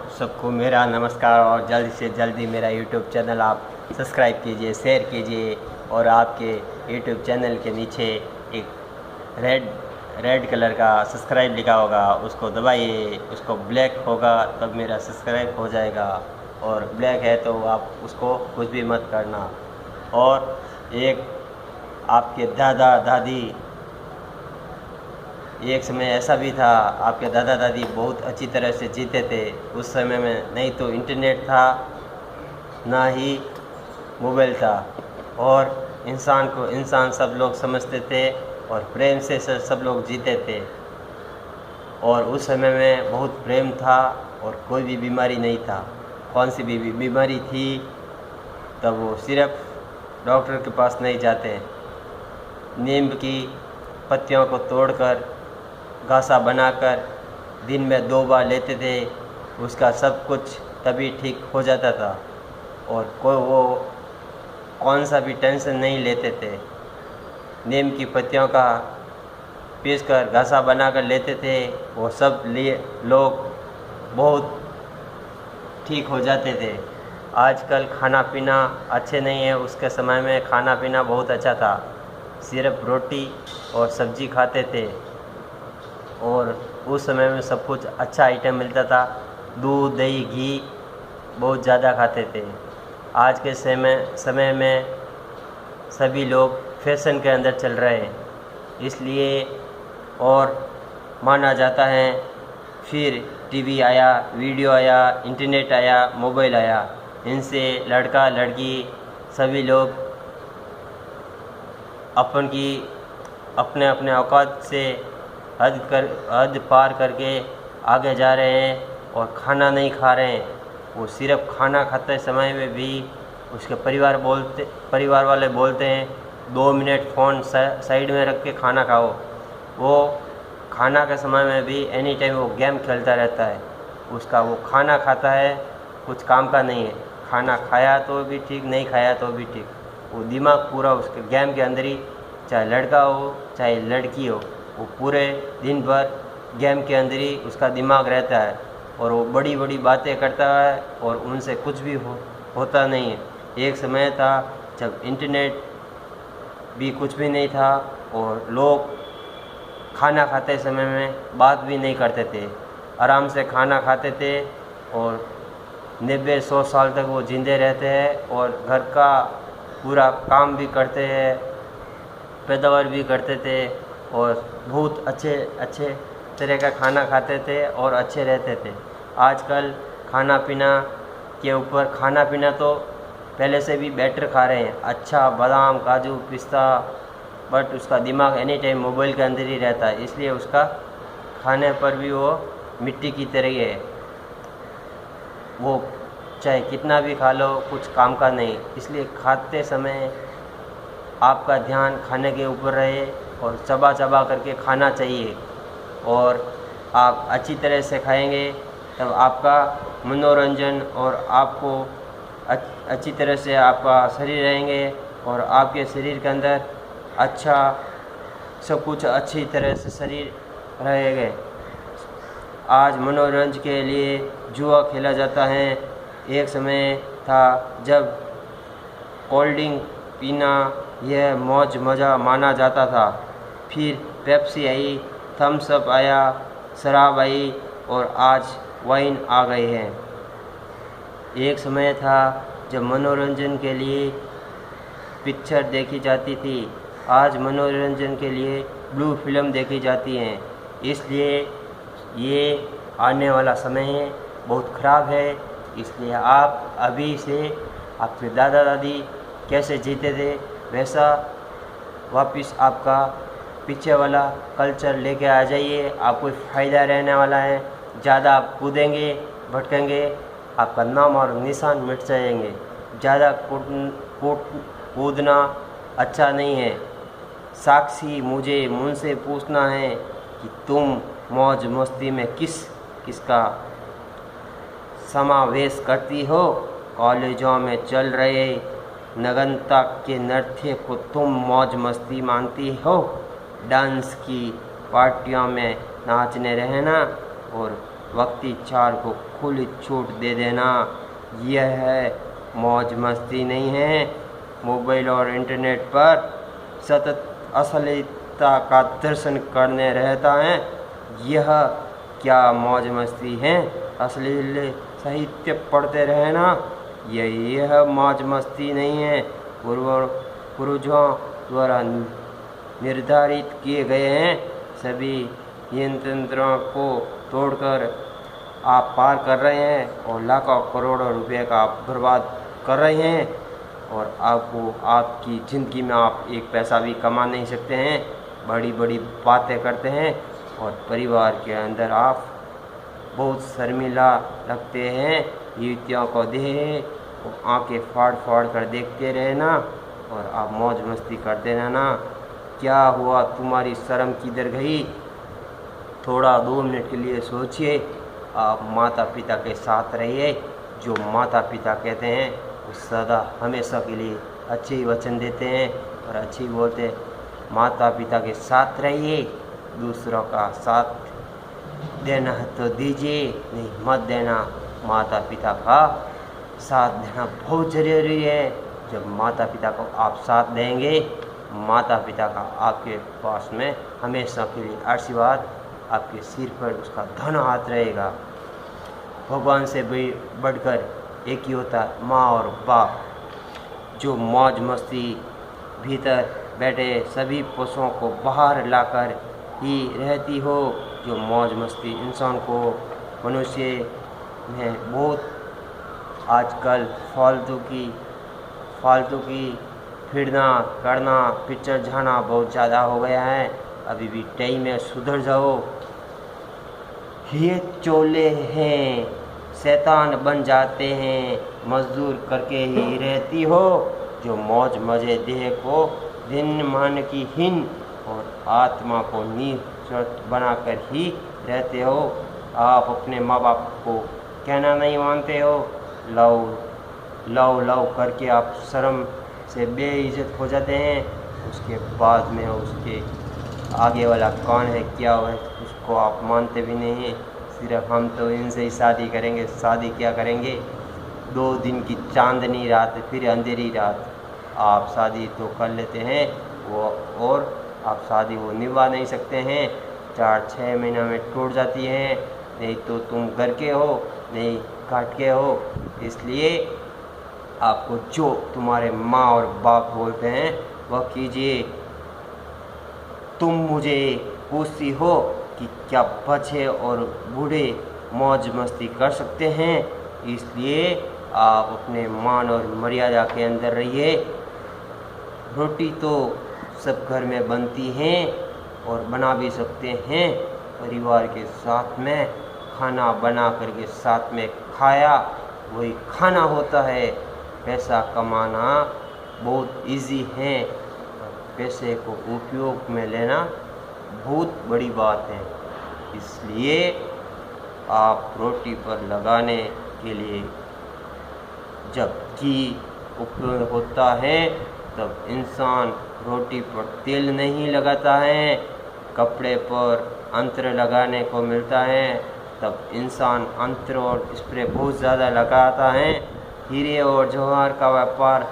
सबको मेरा नमस्कार और जल्द से जल्दी मेरा यूट्यूब चैनल आप सब्सक्राइब कीजिए, शेयर कीजिए और आपके यूट्यूब चैनल के नीचे एक रेड कलर का सब्सक्राइब लिखा होगा, उसको दबाइए। उसको ब्लैक होगा तब मेरा सब्सक्राइब हो जाएगा और ब्लैक है तो आप उसको कुछ भी मत करना। और एक आपके दादा दादी, एक समय ऐसा भी था आपके दादा दादी बहुत अच्छी तरह से जीते थे। उस समय में नहीं तो इंटरनेट था, ना ही मोबाइल था और इंसान को इंसान सब लोग समझते थे और प्रेम से सब लोग जीते थे। और उस समय में बहुत प्रेम था और कोई भी बीमारी नहीं था। कौन सी भी बीमारी थी तब वो सिर्फ डॉक्टर के पास नहीं जाते, नीम की पत्तियों को तोड़कर घासा बनाकर दिन में 2 बार लेते थे, उसका सब कुछ तभी ठीक हो जाता था और वो कौन सा भी टेंशन नहीं लेते थे। नीम की पत्तियों का पीसकर घासा बनाकर लेते थे, वो सब लोग बहुत ठीक हो जाते थे। आजकल खाना पीना अच्छे नहीं है, उसके समय में खाना पीना बहुत अच्छा था। सिर्फ रोटी और सब्जी खाते थे और उस समय में सब कुछ अच्छा आइटम मिलता था। दूध दही घी बहुत ज़्यादा खाते थे। आज के समय में सभी लोग फैशन के अंदर चल रहे हैं, इसलिए और माना जाता है। फिर टीवी आया, वीडियो आया, इंटरनेट आया, मोबाइल आया, इनसे लड़का लड़की सभी लोग अपने अपने औकात से हद पार करके आगे जा रहे हैं और खाना नहीं खा रहे हैं। वो सिर्फ खाना खाते समय में भी उसके परिवार वाले बोलते हैं 2 मिनट फ़ोन साइड में रख के खाना खाओ। वो खाना के समय में भी एनी टाइम वो गेम खेलता रहता है। उसका वो खाना खाता है, कुछ काम का नहीं है। खाना खाया तो भी ठीक, नहीं खाया तो भी ठीक, वो दिमाग पूरा उसके गेम के अंदर ही, चाहे लड़का हो चाहे लड़की हो, वो पूरे दिन भर गेम के अंदर ही उसका दिमाग रहता है और वो बड़ी बड़ी बातें करता है और उनसे कुछ भी होता नहीं है। एक समय था जब इंटरनेट भी कुछ भी नहीं था और लोग खाना खाते समय में बात भी नहीं करते थे, आराम से खाना खाते थे और 90-100 साल तक वो जिंदे रहते हैं और घर का पूरा काम भी करते हैं, पैदावार भी करते थे और बहुत अच्छे तरह का खाना खाते थे और अच्छे रहते थे। आजकल खाना पीना तो पहले से भी बेटर खा रहे हैं, अच्छा बादाम काजू पिस्ता, बट उसका दिमाग एनी टाइम मोबाइल के अंदर ही रहता है, इसलिए उसका खाने पर भी वो मिट्टी की तरह ही है। वो चाहे कितना भी खा लो कुछ काम का नहीं, इसलिए खाते समय आपका ध्यान खाने के ऊपर रहे और चबा चबा करके खाना चाहिए और आप अच्छी तरह से खाएंगे तब आपका मनोरंजन और आपको अच्छी तरह से आपका शरीर रहेंगे और आपके शरीर के अंदर अच्छा सब कुछ अच्छी तरह से शरीर रहेगा। आज मनोरंजन के लिए जुआ खेला जाता है। एक समय था जब कोल्ड ड्रिंक पीना यह मौज मज़ा माना जाता था। फिर पेप्सी आई, थम्स अप आया, शराब आई और आज वाइन आ गए हैं। एक समय था जब मनोरंजन के लिए पिक्चर देखी जाती थी, आज मनोरंजन के लिए ब्लू फिल्म देखी जाती हैं। इसलिए ये आने वाला समय बहुत ख़राब है, इसलिए आप अभी से आपके दादा दादी कैसे जीते थे वैसा वापस आपका पीछे वाला कल्चर लेके आ जाइए, आपको फ़ायदा रहने वाला है। ज़्यादा आप कूदेंगे भटकेंगे, आपका नाम और निशान मिट जाएंगे। ज़्यादा कूदना अच्छा नहीं है। साक्षी मुझे मुझसे पूछना है कि तुम मौज मस्ती में किसका समावेश करती हो। कॉलेजों में चल रहे नगनता के नृत्य को तुम मौज मस्ती मानती हो। डांस की पार्टियों में नाचने रहना और वक्ती चार को खुली छूट दे देना, यह है मौज मस्ती नहीं है। मोबाइल और इंटरनेट पर सतत अश्लीलता का दर्शन करने रहता है, यह क्या मौज मस्ती है। अश्लील साहित्य पढ़ते रहना, यह मौज मस्ती नहीं है। पूर्वजों द्वारा निर्धारित किए गए हैं सभी नियंत्रणों को तोड़कर आप पार कर रहे हैं और लाखों करोड़ों रुपए का आप बर्बाद कर रहे हैं, और आपको आपकी ज़िंदगी में आप एक पैसा भी कमा नहीं सकते हैं। बड़ी बड़ी बातें करते हैं और परिवार के अंदर आप बहुत शर्मिला लगते हैं। युवतियों को देख आंखें फाड़ फाड़ कर देखते रहना और आप मौज मस्ती करते रहना। क्या हुआ, तुम्हारी शर्म किधर गई? थोड़ा 2 मिनट के लिए सोचिए। आप माता पिता के साथ रहिए। जो माता पिता कहते हैं वो सदा हमेशा के लिए अच्छे ही वचन देते हैं और अच्छे ही बोलते हैं। माता पिता के साथ रहिए, दूसरों का साथ देना है तो दीजिए, नहीं मत देना। माता पिता का साथ देना बहुत ज़रूरी है। जब माता पिता को आप साथ देंगे, माता पिता का आपके पास में हमेशा के लिए आशीर्वाद, आपके सिर पर उसका धन हाथ रहेगा। भगवान से भी बढ़कर एक ही होता है, माँ और बाप। जो मौज मस्ती भीतर बैठे सभी पशुओं को बाहर लाकर ही रहती हो। जो मौज मस्ती इंसान को, मनुष्य में बहुत आजकल फालतू की फिरना करना, पिक्चर जाना बहुत ज़्यादा हो गया है। अभी भी टाइम में सुधर जाओ। ये चोले हैं, शैतान बन जाते हैं, मजदूर करके ही रहती हो। जो मौज मजे देह को दिन मान की हीन और आत्मा को नीच बनाकर ही रहते हो। आप अपने माँ बाप को कहना नहीं मानते हो। लव करके आप शर्म से बेइज्जत हो जाते हैं। उसके बाद में उसके आगे वाला कौन है, क्या है, उसको आप मानते भी नहीं हैं। सिर्फ हम तो इनसे ही शादी करेंगे। शादी क्या करेंगे? 2 दिन की चांदनी रात, फिर अंधेरी रात। आप शादी तो कर लेते हैं वो, और आप शादी वो निभा नहीं सकते हैं। 4-6 महीना में टूट जाती हैं। नहीं तो तुम घर के हो, नहीं काट के हो। इसलिए आपको जो तुम्हारे माँ और बाप बोलते हैं वह कीजिए। तुम मुझे पूछती हो कि क्या बच्चे और बूढ़े मौज मस्ती कर सकते हैं, इसलिए आप अपने मान और मर्यादा के अंदर रहिए। रोटी तो सब घर में बनती हैं और बना भी सकते हैं। परिवार के साथ में खाना बना करके साथ में खाया, वही खाना होता है। पैसा कमाना बहुत इजी है, पैसे को उपयोग में लेना बहुत बड़ी बात है। इसलिए आप रोटी पर लगाने के लिए जब घी उपयोग होता है तब इंसान रोटी पर तेल नहीं लगाता है। कपड़े पर अंतर लगाने को मिलता है तब इंसान अंतर और स्प्रे बहुत ज़्यादा लगाता है। हीरे और जवाहर का व्यापार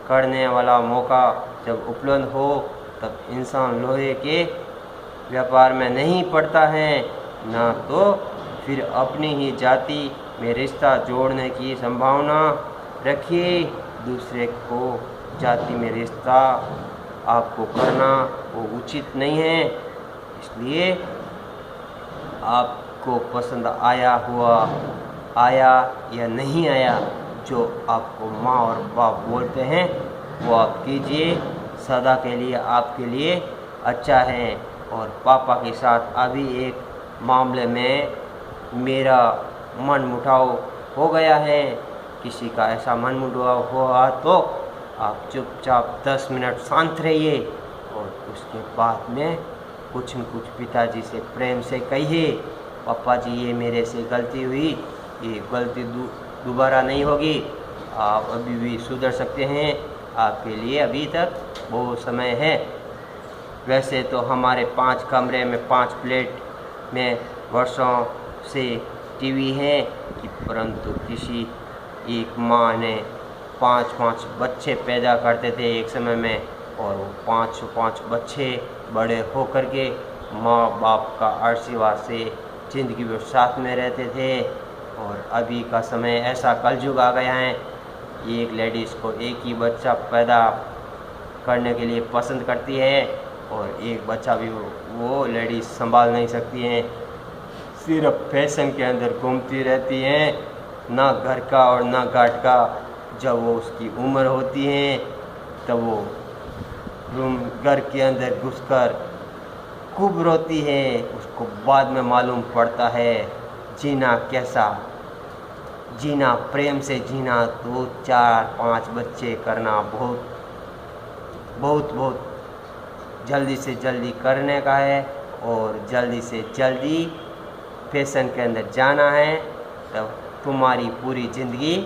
करने वाला मौका जब उपलब्ध हो तब इंसान लोहे के व्यापार में नहीं पड़ता है, ना तो फिर अपनी ही जाति में रिश्ता जोड़ने की संभावना रखिए। दूसरे को जाति में रिश्ता आपको करना वो उचित नहीं है। इसलिए आपको पसंद आया या नहीं आया, जो आपको माँ और बाप बोलते हैं वो आप कीजिए। सदा के लिए आपके लिए अच्छा है। और पापा के साथ अभी एक मामले में मेरा मन मुटाव हो गया है। किसी का ऐसा मन मुटाव हुआ तो आप चुपचाप 10 मिनट शांत रहिए और उसके बाद में कुछ न कुछ पिताजी से प्रेम से कहिए, पापा जी ये मेरे से गलती हुई, ये गलती दोबारा नहीं होगी। आप अभी भी सुधर सकते हैं, आपके लिए अभी तक बहुत समय है। वैसे तो हमारे 5 कमरे में 5 फ्लैट में वर्षों से टीवी हैं कि परंतु किसी एक माँ ने 5-5 बच्चे पैदा करते थे एक समय में, और वो 5 बच्चे बड़े होकर के माँ बाप का आशीर्वाद से ज़िंदगी भर साथ में रहते थे। और अभी का समय ऐसा कलयुग आ गया है, एक लेडीज़ को एक ही बच्चा पैदा करने के लिए पसंद करती है, और एक बच्चा भी वो लेडीज़ संभाल नहीं सकती हैं, सिर्फ फैशन के अंदर घूमती रहती हैं, ना घर का और ना घाट का। जब वो उसकी उम्र होती है तब वो रूम घर के अंदर घुसकर खूब रोती है। उसको बाद में मालूम पड़ता है जीना कैसा, जीना प्रेम से जीना, तो 4-5 बच्चे करना बहुत बहुत बहुत जल्दी से जल्दी करने का है, और जल्दी से जल्दी फैशन के अंदर जाना है। तब तुम्हारी पूरी ज़िंदगी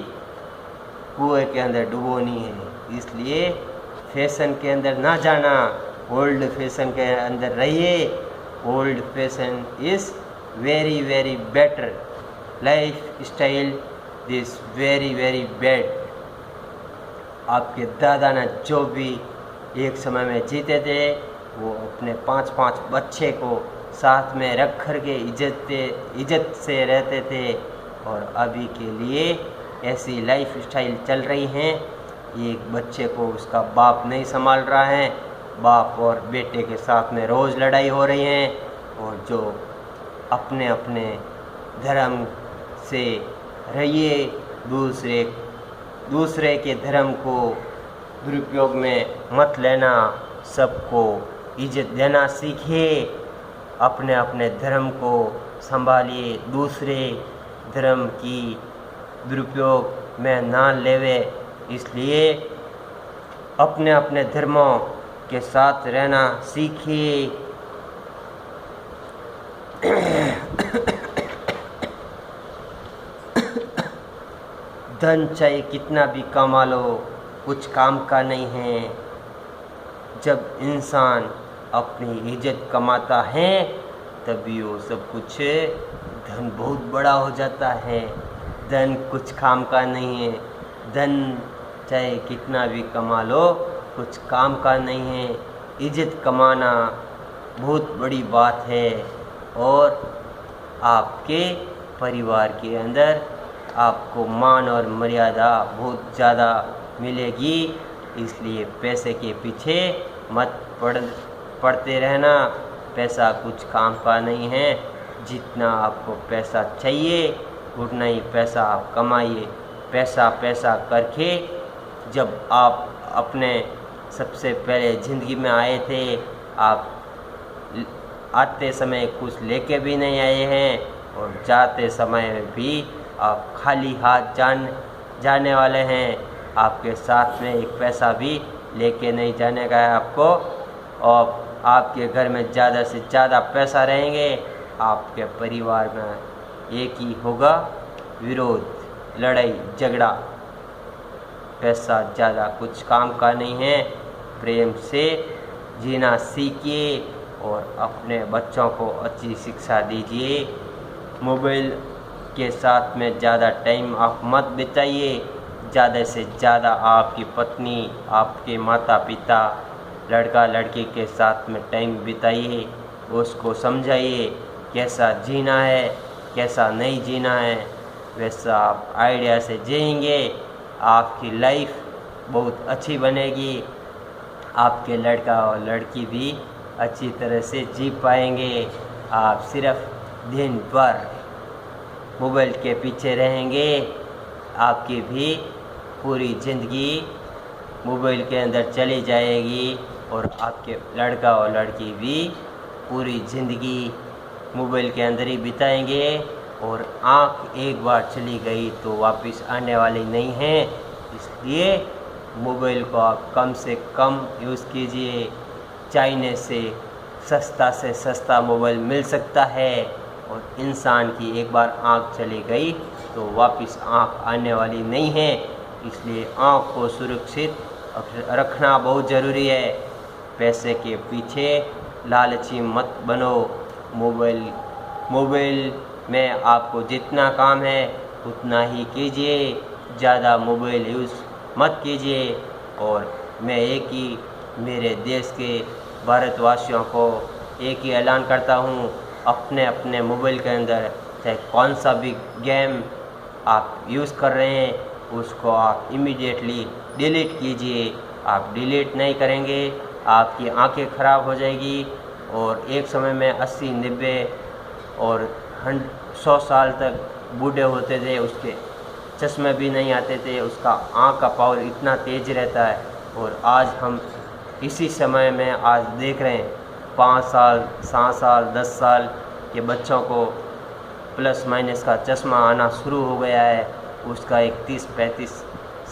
कुएं के अंदर डुबोनी है। इसलिए फैशन के अंदर ना जाना, ओल्ड फैशन के अंदर रहिए। Old fashion is very very better, life style is very very bad. आपके दादा ने जो भी एक समय में जीते थे, वो अपने 5-5 बच्चे को साथ में रख कर के इज्जत से रहते थे। और अभी के लिए ऐसी लाइफ स्टाइल चल रही हैं, एक बच्चे को उसका बाप नहीं संभाल रहा है, बाप और बेटे के साथ में रोज़ लड़ाई हो रही है। और जो अपने अपने धर्म से रहिए, दूसरे के धर्म को दुरुपयोग में मत लेना, सबको इज्जत देना सीखिए, अपने अपने धर्म को संभालिए, दूसरे धर्म की दुरुपयोग में ना लेवे। इसलिए अपने अपने धर्मों के साथ रहना सीखिए। धन चाहे कितना भी कमा लो, कुछ काम का नहीं है। जब इंसान अपनी इज्जत कमाता है तभी वो सब कुछ, धन बहुत बड़ा हो जाता है। धन कुछ काम का नहीं है, धन चाहे कितना भी कमा लो कुछ काम का नहीं है। इज्जत कमाना बहुत बड़ी बात है, और आपके परिवार के अंदर आपको मान और मर्यादा बहुत ज़्यादा मिलेगी। इसलिए पैसे के पीछे मत पड़ते रहना, पैसा कुछ काम का नहीं है। जितना आपको पैसा चाहिए उतना ही पैसा आप कमाइए। पैसा करके, जब आप अपने सबसे पहले ज़िंदगी में आए थे, आप आते समय कुछ लेके भी नहीं आए हैं, और जाते समय भी आप खाली हाथ जाने वाले हैं। आपके साथ में एक पैसा भी लेके नहीं जाने का है आपको। और आपके घर में ज़्यादा से ज़्यादा पैसा रहेंगे, आपके परिवार में एक ही होगा विरोध, लड़ाई झगड़ा। पैसा ज़्यादा कुछ काम का नहीं है। प्रेम से जीना सीखिए और अपने बच्चों को अच्छी शिक्षा दीजिए। मोबाइल के साथ में ज़्यादा टाइम आप मत बिताइए। ज़्यादा से ज़्यादा आपकी पत्नी, आपके माता पिता, लड़का लड़की के साथ में टाइम बिताइए। उसको समझाइए कैसा जीना है, कैसा नहीं जीना है। वैसा आप आइडिया से जिएंगे, आपकी लाइफ बहुत अच्छी बनेगी। आपके लड़का और लड़की भी अच्छी तरह से जी पाएंगे। आप सिर्फ दिन भर मोबाइल के पीछे रहेंगे, आपकी भी पूरी ज़िंदगी मोबाइल के अंदर चली जाएगी, और आपके लड़का और लड़की भी पूरी ज़िंदगी मोबाइल के अंदर ही बिताएंगे। और आँख एक बार चली गई तो वापस आने वाली नहीं है। इसलिए मोबाइल को आप कम से कम यूज़ कीजिए। चाइना से सस्ता मोबाइल मिल सकता है, और इंसान की एक बार आँख चली गई तो वापस आँख आने वाली नहीं है। इसलिए आँख को सुरक्षित रखना बहुत ज़रूरी है। पैसे के पीछे लालची मत बनो। मोबाइल मैं आपको जितना काम है उतना ही कीजिए, ज़्यादा मोबाइल यूज़ मत कीजिए। और मैं एक ही मेरे देश के भारतवासियों को एक ही ऐलान करता हूँ, अपने अपने मोबाइल के अंदर चाहे कौन सा भी गेम आप यूज़ कर रहे हैं उसको आप इमीडिएटली डिलीट कीजिए। आप डिलीट नहीं करेंगे आपकी आंखें ख़राब हो जाएगी। और एक समय में 80-90 और 100 साल तक बूढ़े होते थे, उसके चश्मे भी नहीं आते थे, उसका आँख का पावर इतना तेज़ रहता है। और आज हम इसी समय में आज देख रहे हैं 5 साल 7 साल 10 साल के बच्चों को प्लस माइनस का चश्मा आना शुरू हो गया है। उसका एक 30-35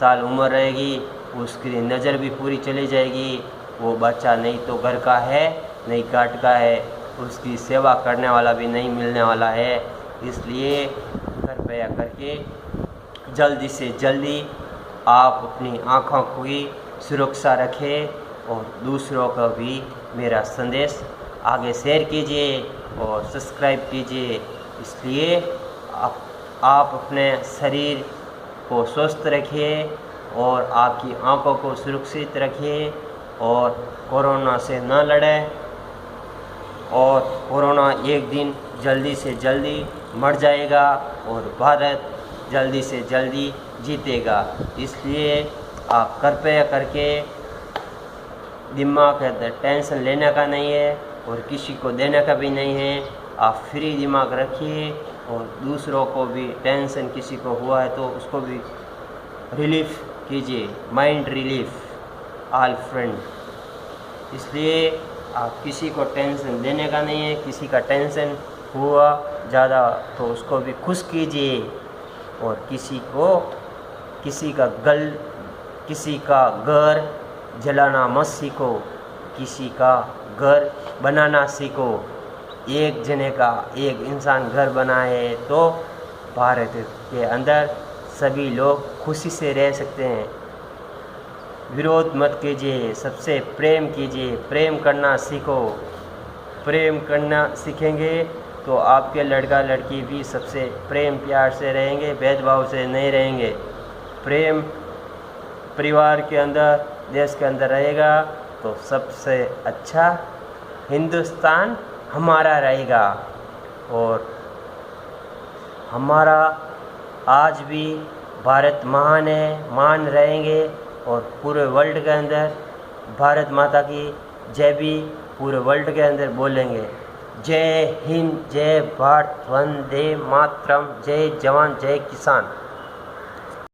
साल उम्र रहेगी, उसकी नज़र भी पूरी चली जाएगी। वो बच्चा नहीं तो घर का है नहीं काट का है, उसकी सेवा करने वाला भी नहीं मिलने वाला है। इसलिए कृपया करके जल्दी से जल्दी आप अपनी आँखों की सुरक्षा रखें और दूसरों को भी मेरा संदेश आगे शेयर कीजिए और सब्सक्राइब कीजिए। इसलिए आप अपने शरीर को स्वस्थ रखिए और आपकी आँखों को सुरक्षित रखिए और कोरोना से न लड़ें। और कोरोना एक दिन जल्दी से जल्दी मर जाएगा और भारत जल्दी से जल्दी जीतेगा। इसलिए आप कृपया करके दिमाग के अंदर टेंशन लेने का नहीं है और किसी को देने का भी नहीं है। आप फ्री दिमाग रखिए और दूसरों को भी टेंशन किसी को हुआ है तो उसको भी रिलीफ कीजिए, माइंड रिलीफ ऑल फ्रेंड। इसलिए आप किसी को टेंशन देने का नहीं है, किसी का टेंशन हुआ ज़्यादा तो उसको भी खुश कीजिए और किसी का घर जलाना मत सीखो, किसी का घर बनाना सीखो। एक जने का एक इंसान घर बनाए तो भारत के अंदर सभी लोग खुशी से रह सकते हैं। विरोध मत कीजिए, सबसे प्रेम कीजिए, प्रेम करना सीखो। प्रेम करना सीखेंगे तो आपके लड़का लड़की भी सबसे प्रेम प्यार से रहेंगे, भेदभाव से नहीं रहेंगे। प्रेम परिवार के अंदर देश के अंदर रहेगा तो सबसे अच्छा हिंदुस्तान हमारा रहेगा। और हमारा आज भी भारत महान है, मान रहेंगे और पूरे वर्ल्ड के अंदर भारत माता की जय भी पूरे वर्ल्ड के अंदर बोलेंगे। जय हिंद, जय भारत, वंदे मातरम, जय जवान जय किसान।